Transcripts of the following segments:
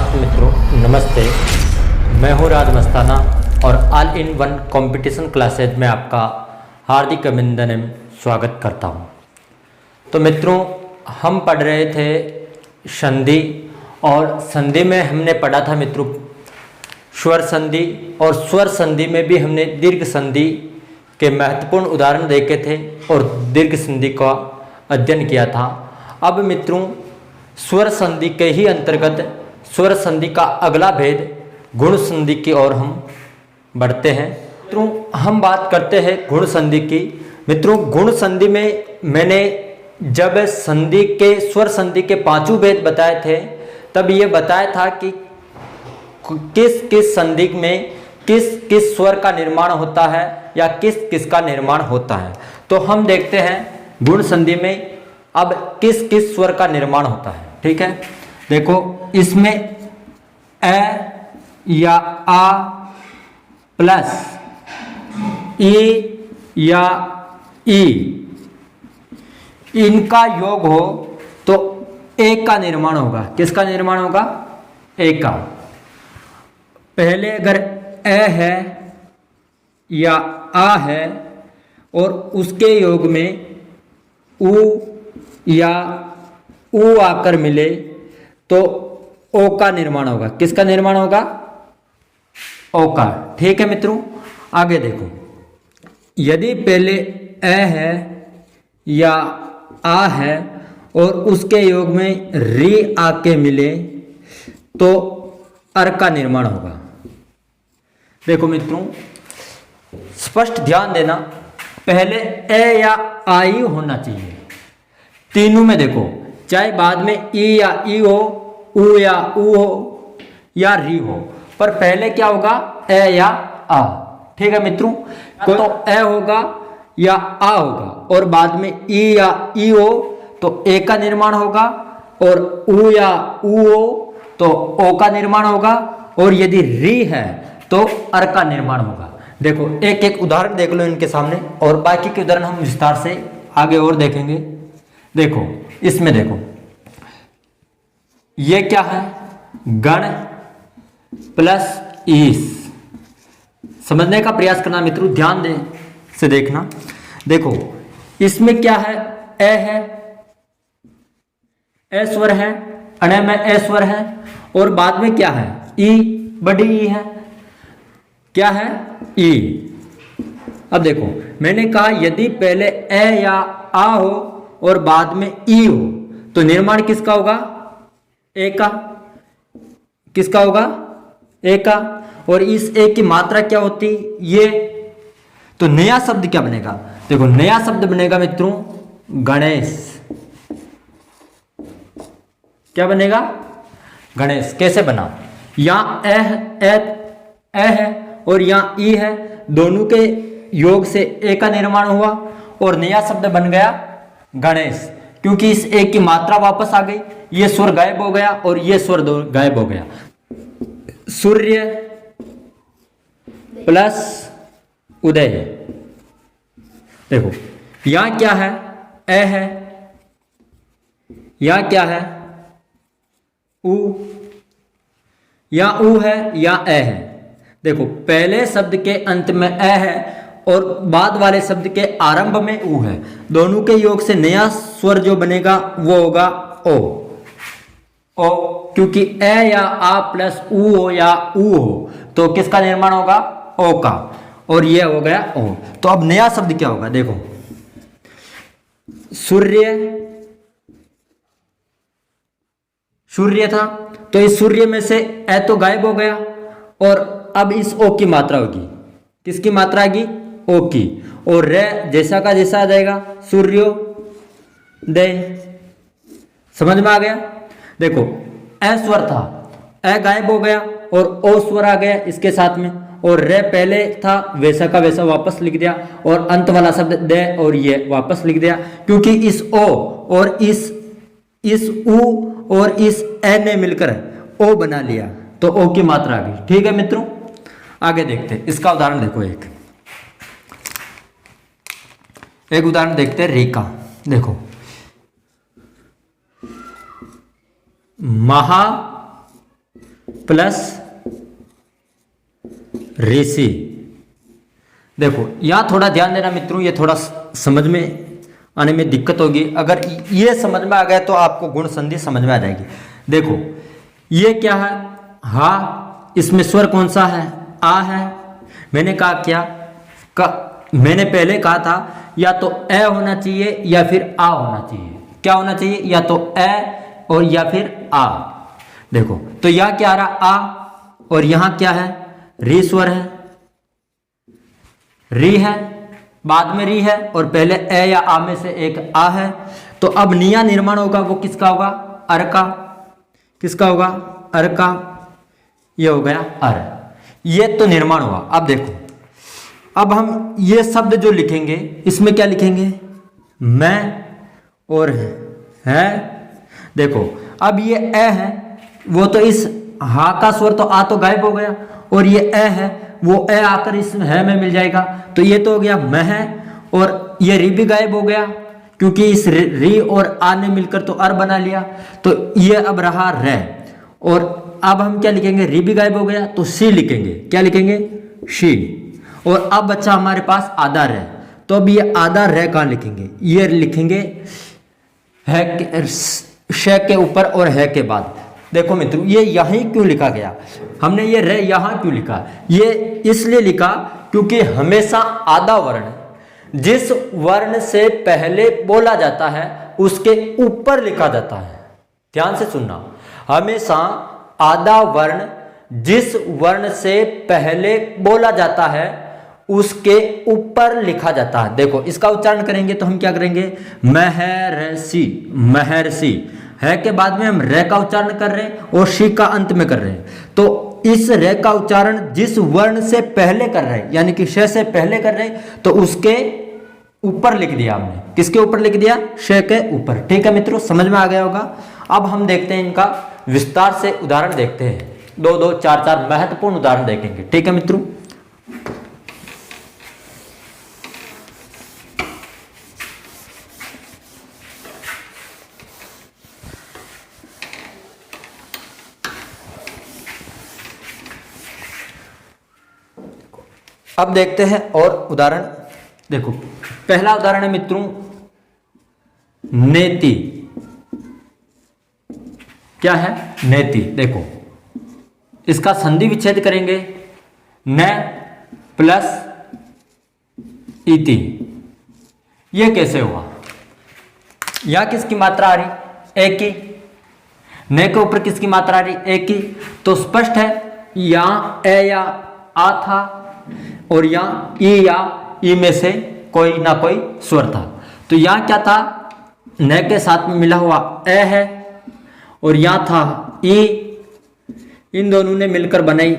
छात्र मित्रों नमस्ते। मैं हूं राज मस्ताना और all in one competition classes में आपका हार्दिक अभिनंदन एवं स्वागत करता हूं। तो मित्रों हम पढ़ रहे थे संधि और संधि में हमने पढ़ा था मित्रों स्वर संधि और स्वर संधि में भी हमने दीर्घ संधि के महत्वपूर्ण उदाहरण देखे थे और दीर्घ संधि का अध्ययन किया था। अब मित्रों स्वर संधि के ही अंतर्गत स्वर संधि का अगला भेद गुण संधि की ओर हम बढ़ते हैं। मित्रों हम बात करते हैं गुण संधि की। मित्रों गुण संधि में मैंने जब संधि के स्वर संधि के पांचों भेद बताए थे तब ये बताया था कि किस किस संधि में किस किस स्वर का निर्माण होता है या किस किस का निर्माण होता है। तो हम देखते हैं गुण संधि में अब किस किस स्वर का निर्माण होता है। ठीक है, देखो इसमें ए या आ प्लस ई या ई इनका योग हो तो एक का निर्माण होगा। किसका निर्माण होगा? एक का। पहले अगर ए है या आ है और उसके योग में उ या ऊ आकर मिले तो ओ का निर्माण होगा। किसका निर्माण होगा? ओ का। ठीक है मित्रों, आगे देखो यदि पहले ए है या आ है और उसके योग में री आके मिले तो अर का निर्माण होगा। देखो मित्रों स्पष्ट ध्यान देना, पहले ए या आ ही होना चाहिए तीनों में। देखो चाहे बाद में ई या ई हो, ऊ या ऊ हो या री हो, पर पहले क्या होगा? ए या आ। ठीक है मित्रों, तो ए होगा या आ होगा और बाद में ई या ई हो तो ए का निर्माण होगा और ऊ या ऊ हो तो ओ का निर्माण होगा और यदि री है तो अर का निर्माण होगा। देखो एक एक उदाहरण देख लो इनके सामने और बाकी के उदाहरण हम विस्तार से आगे और देखेंगे। देखो इसमें देखो ये क्या है? गण प्लस ईस। समझने का प्रयास करना मित्रों, ध्यान दे से देखना। देखो इसमें क्या है? ए है, ए स्वर है, अणे में ए स्वर है और बाद में क्या है? ई, बड़ी ई है। क्या है? ई। अब देखो मैंने कहा यदि पहले ए या आ हो और बाद में ई हो तो निर्माण किसका होगा? ए का। किसका होगा? ए का। और इस ए की मात्रा क्या होती? ये। तो नया शब्द क्या बनेगा? देखो नया शब्द बनेगा मित्रों गणेश। क्या बनेगा? गणेश। कैसे बना? यहां ए है और यहां ई है, दोनों के योग से ए का निर्माण हुआ और नया शब्द बन गया गणेश, क्योंकि इस ए की मात्रा वापस आ गई, ये स्वर गायब हो गया और ये स्वर गायब हो गया। सूर्य प्लस उदय। देखो यहां क्या है? ए है, यहां क्या है? ऊ। या ऊ है या ए है। देखो पहले शब्द के अंत में ए है और बाद वाले शब्द के आरंभ में ऊ है, दोनों के योग से नया स्वर जो बनेगा वो होगा ओ। ओ, क्योंकि ए या आ प्लस ऊ हो या ऊ हो तो किसका निर्माण होगा? ओ का। और ये हो गया ओ। तो अब नया शब्द क्या होगा? देखो सूर्य था तो इस सूर्य में से ए तो गायब हो गया और अब इस ओ की मात्रा होगी। किसकी मात्रा आएगी? ओ की। और रे जैसा का जैसा आ जाएगा सूर्यो दय। समझ में आ गया? देखो ए स्वर था, ए गायब हो गया और ओ स्वर आ गया इसके साथ में और रे पहले था वैसा का वैसा वापस लिख दिया और अंत वाला शब्द दे और ये वापस लिख दिया, क्योंकि इस ओ और इस ऊ और इस ए ने मिलकर ओ बना लिया तो ओ की मात्रा आ गई। ठीक है मित्रों, आगे देखते हैं इसका उदाहरण। देखो एक उदाहरण देखते हैं रे का। देखो प्लस ऋषि। देखो यहाँ थोड़ा ध्यान देना मित्रों, ये थोड़ा समझ में आने में दिक्कत होगी। अगर ये समझ में आ गया तो आपको गुण संधि समझ में आ जाएगी। देखो ये क्या है, हा, इसमें स्वर कौन सा है, आ है। मैंने कहा क्या मैंने पहले कहा था या तो ए होना चाहिए या फिर आ होना चाहिए। क्या होना चाहिए, या तो ए और या फिर आ। देखो तो यहाँ क्या आ रहा, आ, और यहाँ क्या है, री स्वर है, री है, बाद में री है और पहले ए या आ में से एक आ है। तो अब निया निर्माण होगा वो किसका होगा, अर का। किसका होगा, अर का। ये हो गया अर, ये तो निर्माण हुआ। अब देखो अब हम ये शब्द जो लिखेंगे इसमें क्या लिखेंगे, मैं और है। देखो अब ये ए है, वो तो इस हा का स्वर तो आ तो गायब हो गया, और ये ए है वो ए आकर इस है में मिल जाएगा। तो ये तो हो गया मैं है, और ये री भी गायब हो गया क्योंकि इस री और आ ने मिलकर तो अर बना लिया। तो ये अब रहा रे, और अब हम क्या लिखेंगे, री भी गायब हो गया तो सी लिखेंगे। क्या लिखेंगे, शी। और अब बच्चा हमारे पास आधा रे, तो अब ये आधा रे कहाँ लिखेंगे, ये लिखेंगे है श के ऊपर और है के बाद। देखो मित्रों ये यहीं क्यों लिखा गया, हमने ये रे यहाँ क्यों लिखा, ये इसलिए लिखा क्योंकि हमेशा आधा वर्ण जिस वर्ण से पहले बोला जाता है उसके ऊपर लिखा जाता है। ध्यान से सुनना, हमेशा आधा वर्ण जिस वर्ण से पहले बोला जाता है उसके ऊपर लिखा जाता है। देखो इसका उच्चारण करेंगे तो हम क्या करेंगे, महर्षि, महर्षि। है के बाद में हम रे का उच्चारण कर रहे हैं और शी का अंत में कर रहे हैं। तो इस रे का उच्चारण जिस वर्ण से पहले कर रहे हैं यानी कि श से पहले कर रहे हैं तो उसके ऊपर लिख दिया हमने। किसके ऊपर लिख दिया, श के ऊपर। ठीक है मित्रों, समझ में आ गया होगा। अब हम देखते हैं इनका विस्तार से उदाहरण देखते हैं, 2-2, 4-4 महत्वपूर्ण उदाहरण देखेंगे। ठीक है मित्रों, अब देखते हैं और उदाहरण। देखो पहला उदाहरण है मित्रों नेति। क्या है, नेति। देखो इसका संधि विच्छेद करेंगे, न प्लस इति। यह कैसे हुआ, यह किसकी मात्रा आ रही, एक की। न के ऊपर किसकी मात्रा आ रही, एक की। तो स्पष्ट है यहां ए या आ था और यहाँ ई या ई में से कोई ना कोई स्वर था। तो यहाँ क्या था, न के साथ में मिला हुआ ए है और यहाँ था ई। इन दोनों ने मिलकर बनाई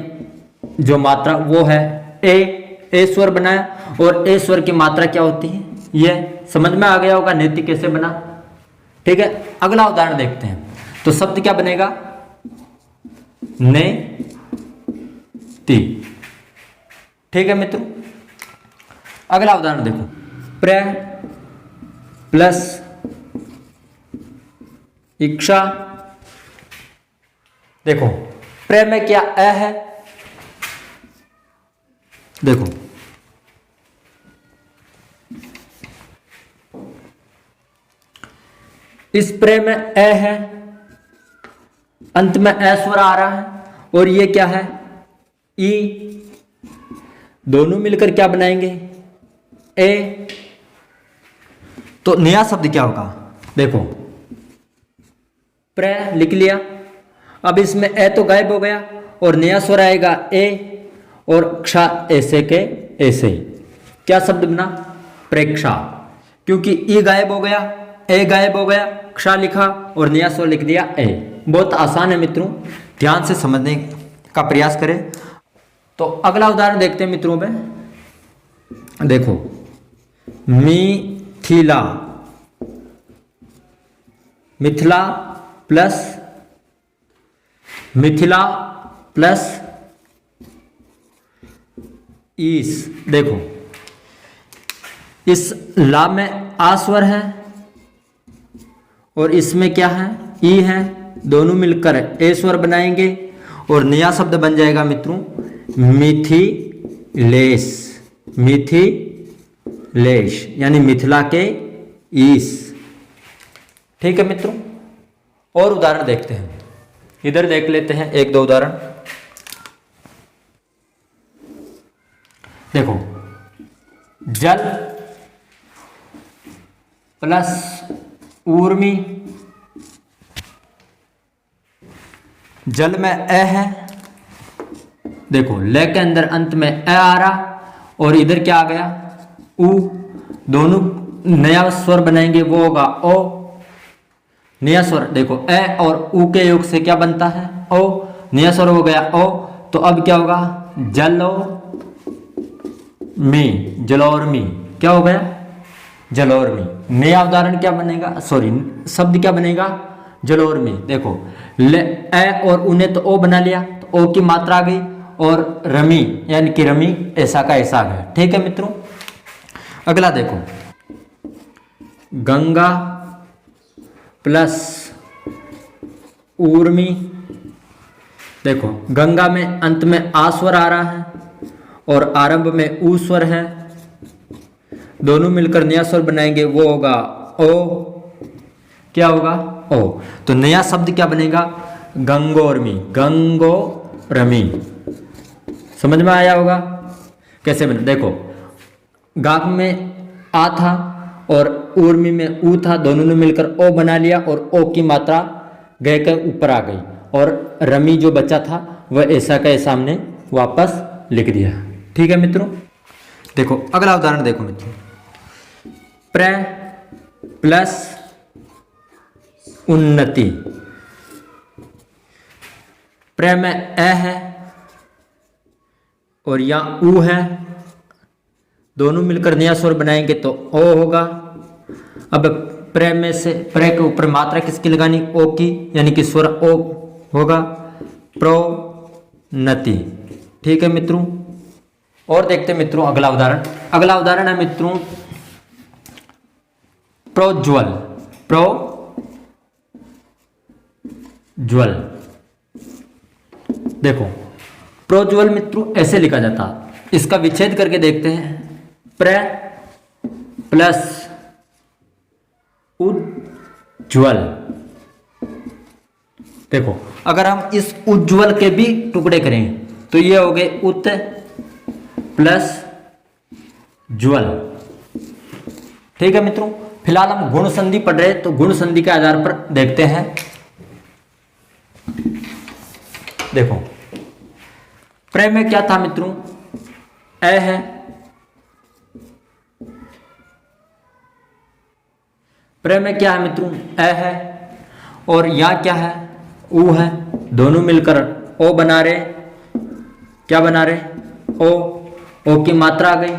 जो मात्रा वो है ए स्वर बनाया। और ए स्वर की मात्रा क्या होती है, ये समझ में आ गया होगा नेति कैसे बना। ठीक है, अगला उदाहरण देखते हैं। तो शब्द क्या बनेगा, ने ति। ठीक है मित्रों, अगला उदाहरण देखो, प्र प्लस इक्षा। देखो प्र में क्या ए है, देखो इस प्र में ए है, अंत में ए स्वर आ रहा है, और ये क्या है, ई। दोनों मिलकर क्या बनाएंगे, ए। तो नया शब्द क्या होगा, देखो प्र लिख लिया। अब इसमें ए तो गायब हो गया और नया स्वर आएगा ए, औरक्षा ऐसे के ऐसे ही। क्या शब्द बना, प्रेक्षा। क्योंकि ई गायब हो गया, ए गायब हो गया,क्षा लिखा और नया स्वर लिख दिया ए। बहुत आसान है मित्रों, ध्यान से समझने का प्रयास करें। तो अगला उदाहरण देखते हैं मित्रों में। देखो मिथिला, मिथिला प्लस मिथिला प्लस ईस। देखो इस ला में आ स्वर है और इसमें क्या है, ई है। दोनों मिलकर ए स्वर बनाएंगे और नया शब्द बन जाएगा मित्रों मिथिलेश। मिथिलेश यानी मिथिला के ईश। ठीक है मित्रों, और उदाहरण देखते हैं। इधर देख लेते हैं एक दो उदाहरण। देखो, जल प्लस ऊर्मी, जल में ए है, देखो ले के अंदर अंत में ए आ रहा और इधर क्या आ गया ऊ, दोनों नया स्वर बनाएंगे वो होगा ओ। नया स्वर देखो ए और ऊ के योग से क्या बनता है ओ, नया स्वर हो गया ओ। तो अब क्या होगा जलो में, जलोर्मी, क्या हो गया जलोर्मी। नया उदाहरण क्या बनेगा, सॉरी शब्द क्या बनेगा जलोर्मी। देखो ले ए और ऊ ने तो ओ बना लिया, तो ओ की मात्रा आ गई और रमी यानी कि रमी ऐसा का ऐसा आ गया। ठीक है मित्रों, अगला देखो गंगा प्लस ऊर्मी। देखो गंगा में अंत में आ स्वर आ रहा है और आरंभ में ऊ स्वर है, दोनों मिलकर नया स्वर बनाएंगे वो होगा ओ। क्या होगा ओ। तो नया शब्द क्या बनेगा गंगोर्मी, गंगोरमी। समझ में आया होगा कैसे बने। देखो गाग में आ था और ऊर्मी में ऊ था, दोनों ने मिलकर ओ बना लिया और ओ की मात्रा गए के ऊपर आ गई और रमी जो बचा था वह ऐसा का ऐसा हमने वापस लिख दिया। ठीक है मित्रों, देखो अगला उदाहरण देखो मित्रों, प्र प्लस उन्नति। प्र में ए है और यहाँ ऊ है, दोनों मिलकर नया स्वर बनाएंगे तो ओ होगा। अब प्र में से प्र के ऊपर मात्रा किसकी लगानी ओ की, यानी कि स्वर ओ होगा प्रोन्नति। ठीक है मित्रों, और देखते हैं मित्रों अगला उदाहरण। अगला उदाहरण है मित्रों प्रोज्वल। प्रोज्वल देखो प्रोज्वल मित्रों ऐसे लिखा जाता, इसका विच्छेद करके देखते हैं। प्र प्लस उज्ज्वल। देखो अगर हम इस उज्ज्वल के भी टुकड़े करें तो ये हो गए उत प्लस ज्वल। ठीक है मित्रों, फिलहाल हम गुण संधि पढ़ रहे हैं तो गुण संधि के आधार पर देखते हैं। देखो प्र में क्या था मित्रों ए है, प्र में क्या है मित्रों ए है और यहां क्या है ऊ है, दोनों मिलकर ओ बना रहे। क्या बना रहे ओ, ओ की मात्रा आ गई।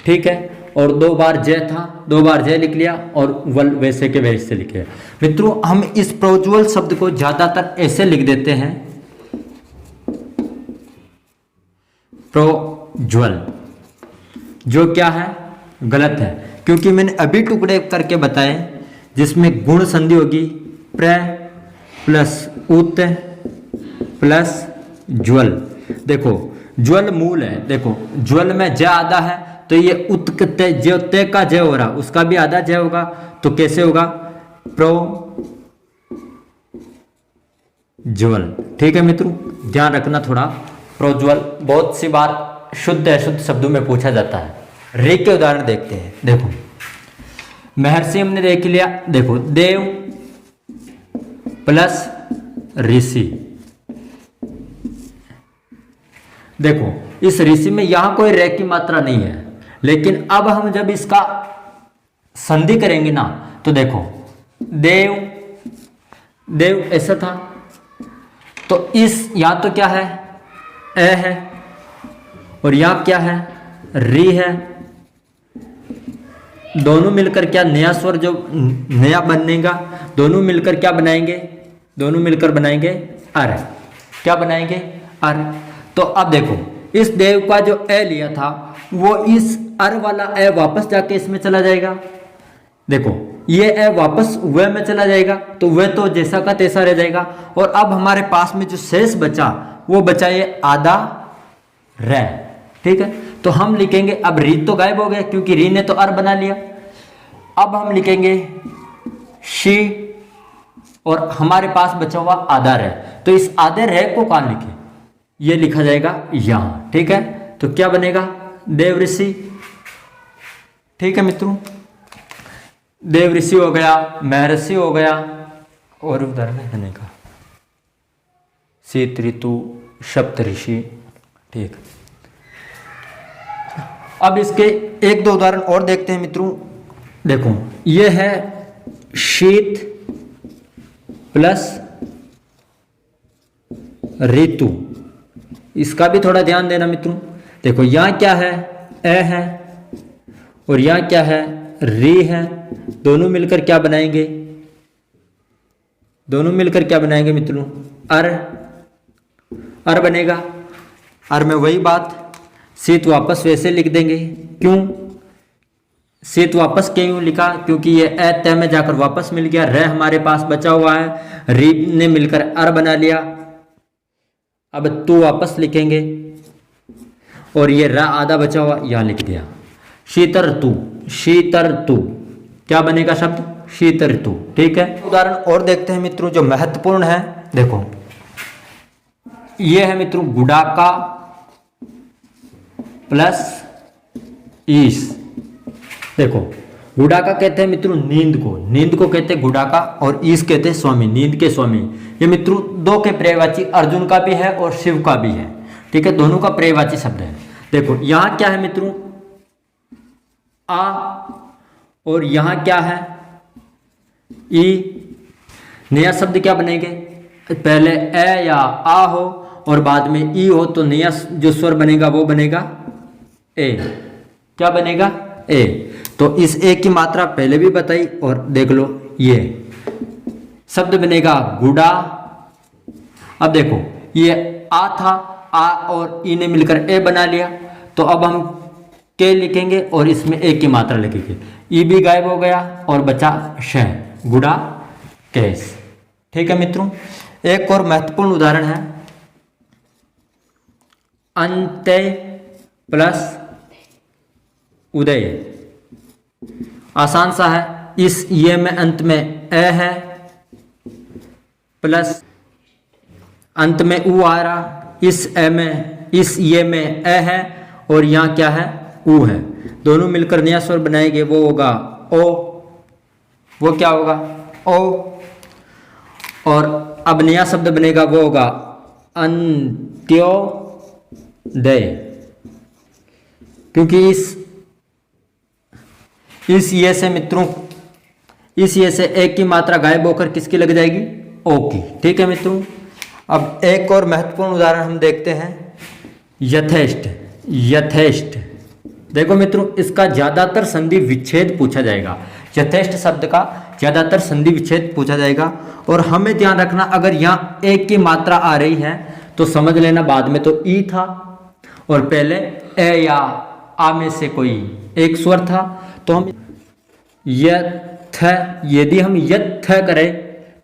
ठीक है, और दो बार जय था, दो बार जय लिख लिया और वल वैसे के वैसे लिखे। मित्रों हम इस प्रोज्वल शब्द को ज्यादातर ऐसे लिख देते हैं प्रोज्वल, जो क्या है गलत है, क्योंकि मैंने अभी टुकड़े करके बताए जिसमें गुण संधि होगी प्र प्लस उत प्लस ज्वल। देखो ज्वल मूल है, देखो ज्वल में ज आधा है तो ये उत जो ते का जय हो रहा उसका भी आधा जय होगा, तो कैसे होगा प्रो ज्वल। ठीक है मित्रों, ध्यान रखना थोड़ा। प्रोज्वल बहुत सी बार शुद्ध अशुद्ध शब्दों में पूछा जाता है। रे के उदाहरण देखते हैं। देखो महर्षि हमने देख लिया, देखो देव प्लस ऋषि। देखो इस ऋषि में यहां कोई रे की मात्रा नहीं है, लेकिन अब हम जब इसका संधि करेंगे ना तो देखो देव देव ऐसा था, तो इस यहां तो क्या है ए है और यहां क्या है री है, दोनों मिलकर क्या नया स्वर जो नया बनेगा, दोनों मिलकर क्या बनाएंगे, दोनों मिलकर बनाएंगे अर। क्या बनाएंगे अर। तो अब देखो इस देव का जो ए लिया था वो इस अर वाला ए वापस जाके इसमें चला जाएगा। देखो ये ए वापस व में चला जाएगा, तो वह तो जैसा का तैसा रह जाएगा। और अब हमारे पास में जो शेष बचा वो बचा ये आधा रे। ठीक है, तो हम लिखेंगे, अब री तो गायब हो गया क्योंकि री ने तो अर बना लिया। अब हम लिखेंगे शी और हमारे पास बचा हुआ आधा रे, तो इस आधे रे को कहां लिखे, ये लिखा जाएगा यहां। ठीक है, तो क्या बनेगा, देवऋषि। ठीक है मित्रों, देवऋषि हो गया, महर्षि हो गया, और उदाहरण है का शीत ऋतु, सप्तऋषि। ठीक, अब इसके एक दो उदाहरण और देखते हैं मित्रों। देखो, ये है शीत प्लस ऋतु, इसका भी थोड़ा ध्यान देना मित्रों। देखो यहां क्या है, ए है, और यहां क्या है, री है। दोनों मिलकर क्या बनाएंगे, दोनों मिलकर क्या बनाएंगे मित्रों, अर बनेगा। अर में वही बात, शीत वापस वैसे लिख देंगे। क्यों शीत वापस क्यों लिखा, क्योंकि ये ए तय में जाकर वापस मिल गया, रे हमारे पास बचा हुआ है, री ने मिलकर अर बना लिया। अब तू वापस लिखेंगे और ये रा आधा बचा हुआ यहां लिख दिया, शीतर तू, शीतर तू, क्या बनेगा शब्द, शीतर तू। ठीक है, उदाहरण और देखते हैं मित्रों जो महत्वपूर्ण है। देखो ये है मित्रों गुडाका प्लस ईस। देखो गुडाका कहते हैं मित्रों नींद को, नींद को कहते हैं गुडाका, और ईस कहते हैं स्वामी, नींद के स्वामी। ये मित्रों दो के पर्यायवाची अर्जुन का भी है और शिव का भी है। ठीक है, दोनों का पर्यायवाची शब्द है। देखो यहां क्या है मित्रों, आ, और यहां क्या है, ई। नया शब्द क्या बनेंगे, पहले ए या आ हो और बाद में ई हो, तो नया जो स्वर बनेगा वो बनेगा ए। क्या बनेगा, ए। तो इस ए की मात्रा पहले भी बताई, और देख लो ये शब्द बनेगा गुडा। अब देखो ये आ था, आ और ई ने मिलकर ए बना लिया, तो अब हम के लिखेंगे और इसमें ए की मात्रा लिखेंगे। ई भी गायब हो गया और बचा श, गुडा केस। ठीक है मित्रों, एक और महत्वपूर्ण उदाहरण है, अंत्य प्लस उदय। आसान सा है, इस ये में अंत में ए है, प्लस अंत में उ आ रहा, इस ए में, इस ये में ए है और यहां क्या है, उ है। दोनों मिलकर नया स्वर बनाएंगे, वो होगा ओ। वो क्या होगा, ओ। और अब नया शब्द बनेगा, वो होगा अंत्योदय, क्योंकि इस ये से मित्रों, इस ये से एक की मात्रा गायब होकर किसकी लग जाएगी, ओ की। ठीक है मित्रों, अब एक और महत्वपूर्ण उदाहरण हम देखते हैं, यथेष्ट। यथेष्ट देखो मित्रों, इसका ज्यादातर संधि विच्छेद पूछा जाएगा। यथेष्ट शब्द का ज्यादातर संधि विच्छेद पूछा जाएगा, और हमें ध्यान रखना, अगर यहाँ एक की मात्रा आ रही है तो समझ लेना बाद में तो ई था और पहले ए या आ में से कोई एक स्वर था, तो हम यथ, यदि हम यथ करें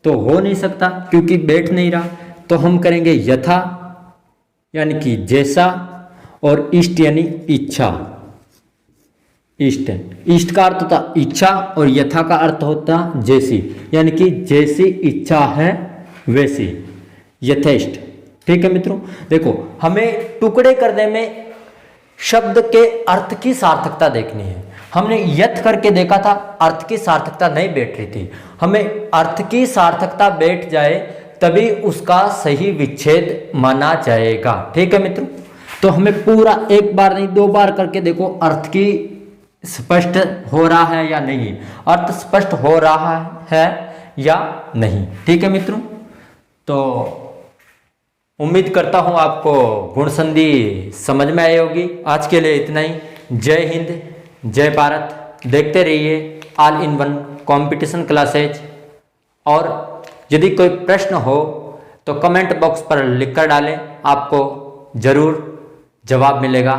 तो हो नहीं सकता क्योंकि बैठ नहीं रहा, तो हम करेंगे यथा यानी कि जैसा, और इष्ट यानी इच्छा। इष्ट, इष्ट का अर्थ होता इच्छा और यथा का अर्थ होता जैसी, यानी कि जैसी इच्छा है वैसी, यथेष्ट। ठीक है मित्रों, देखो हमें टुकड़े करने में शब्द के अर्थ की सार्थकता देखनी है। हमने यथ करके देखा था, अर्थ की सार्थकता नहीं बैठ रही थी। हमें अर्थ की सार्थकता बैठ जाए तभी उसका सही विच्छेद माना जाएगा। ठीक है मित्रों, तो हमें पूरा एक बार नहीं दो बार करके देखो अर्थ की स्पष्ट हो रहा है या नहीं, अर्थ स्पष्ट हो रहा है या नहीं। ठीक है मित्रों, तो उम्मीद करता हूं आपको गुण संधि समझ में आई होगी। आज के लिए इतना ही। जय हिंद, जय भारत। देखते रहिए all in one competition classes, और यदि कोई प्रश्न हो तो कमेंट बॉक्स पर लिखकर डालें, आपको जरूर जवाब मिलेगा।